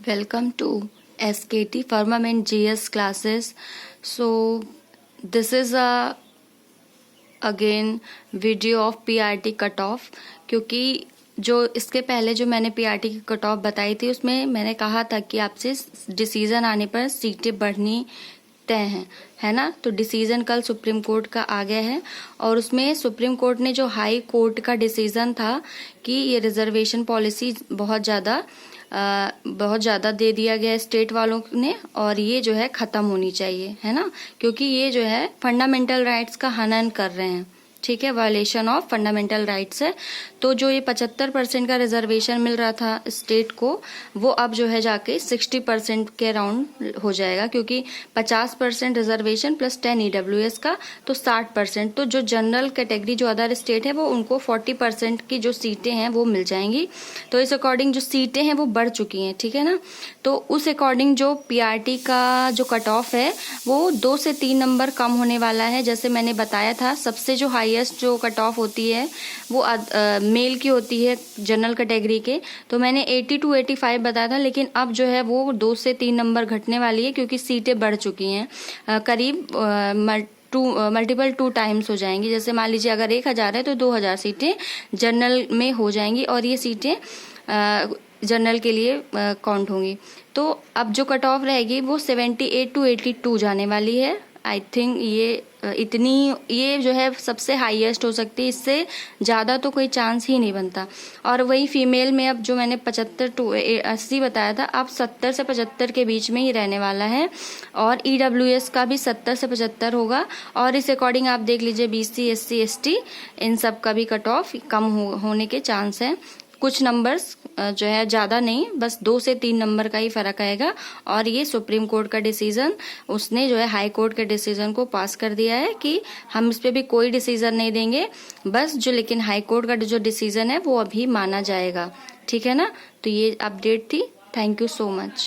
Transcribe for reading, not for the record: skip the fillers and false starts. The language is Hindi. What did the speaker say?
Welcome to SKT Firmament GS classes. So this is a again video of PRT cut off, क्योंकि जो इसके पहले जो मैंने PRT की कट ऑफ बताई थी उसमें मैंने कहा था कि आपसे डिसीजन आने पर सीटें बढ़नी तय है ना। तो डिसीजन कल सुप्रीम कोर्ट का आ गया है और उसमें सुप्रीम कोर्ट ने जो हाई कोर्ट का डिसीजन था कि ये रिजर्वेशन पॉलिसी बहुत ज़्यादा दे दिया गया स्टेट वालों ने और ये जो है ख़त्म होनी चाहिए, है ना, क्योंकि ये जो है फंडामेंटल राइट्स का हनन कर रहे हैं। ठीक है, वायलेशन ऑफ फंडामेंटल राइट्स है। तो जो ये 75% का रिजर्वेशन मिल रहा था स्टेट को, वो अब जो है जाके 60% के अराउंड हो जाएगा, क्योंकि 50% रिजर्वेशन प्लस 10 EWS का तो 60%। तो जो जनरल कैटेगरी जो अदर स्टेट है वो उनको 40% की जो सीटें हैं वो मिल जाएंगी। तो इस अकॉर्डिंग जो सीटें हैं वो बढ़ चुकी हैं, ठीक है ना। तो उस अकॉर्डिंग जो PRT का जो कट ऑफ है वो 2 से 3 नंबर कम होने वाला है। जैसे मैंने बताया था, सबसे जो हाईएस्ट जो कट ऑफ होती है वो मेल की होती है जनरल कैटेगरी के, तो मैंने 80 to 85 बताया था, लेकिन अब जो है वो 2 से 3 नंबर घटने वाली है, क्योंकि सीटें बढ़ चुकी हैं। करीब मल्टीपल 2 टाइम्स हो जाएंगी। जैसे मान लीजिए अगर 1000 है तो 2000 सीटें जनरल में हो जाएंगी और ये सीटें जनरल के लिए काउंट होंगी। तो अब जो कट ऑफ रहेगी वो 78 to 82 जाने वाली है। आई थिंक ये जो है सबसे हाईएस्ट हो सकती है, इससे ज़्यादा तो कोई चांस ही नहीं बनता। और वही फीमेल में अब जो मैंने 75 to 80 बताया था, अब 70 से 75 के बीच में ही रहने वाला है। और EWS का भी 70 से 75 होगा। और इस अकॉर्डिंग आप देख लीजिए BC SC ST इन सब का भी कट ऑफ कम होने के चांस है। कुछ नंबर्स जो है ज़्यादा नहीं, बस 2 से 3 नंबर का ही फर्क आएगा। और ये सुप्रीम कोर्ट का डिसीजन, उसने जो है हाई कोर्ट के डिसीजन को पास कर दिया है कि हम इस पे भी कोई डिसीजन नहीं देंगे, बस जो लेकिन हाई कोर्ट का जो डिसीजन है वो अभी माना जाएगा। ठीक है ना। तो ये अपडेट थी। Thank you so much.